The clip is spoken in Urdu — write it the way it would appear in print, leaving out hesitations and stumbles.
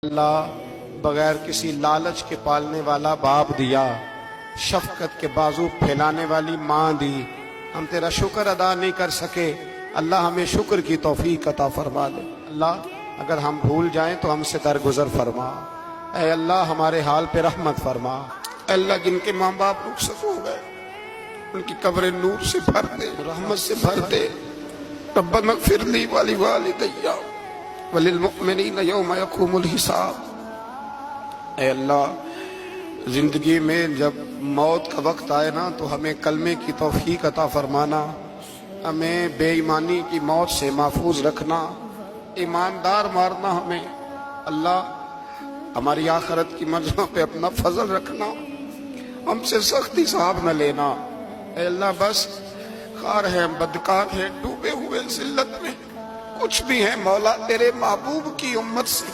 اللہ بغیر کسی لالچ کے پالنے والا باپ دیا، شفقت کے بازو پھیلانے والی ماں دی، ہم تیرا شکر ادا نہیں کر سکے، اللہ ہمیں شکر کی توفیق عطا فرما دے۔ اللہ اگر ہم بھول جائیں تو ہم سے درگزر فرما، اے اللہ ہمارے حال پہ رحمت فرما۔ اے اللہ جن کے ماں باپ رخصت ہو گئے ان کی قبریں نور سے بھر دے، رحمت سے بھر دے۔ ربنا اغفر لی ولوالدی وللمؤمنین یوم یقوم الحساب۔ اے اللہ زندگی میں جب موت کا وقت آئے نا تو ہمیں کلمے کی توفیق عطا فرمانا، ہمیں بے ایمانی کی موت سے محفوظ رکھنا، ایماندار مارنا ہمیں۔ اللہ ہماری آخرت کی منزلوں پہ اپنا فضل رکھنا، ہم سے سختی صاحب نہ لینا۔ اے اللہ بس خار ہیں، بدکار ہیں، ڈوبے ہوئے ذلت میں، کچھ بھی ہیں مولا تیرے محبوب کی امت سے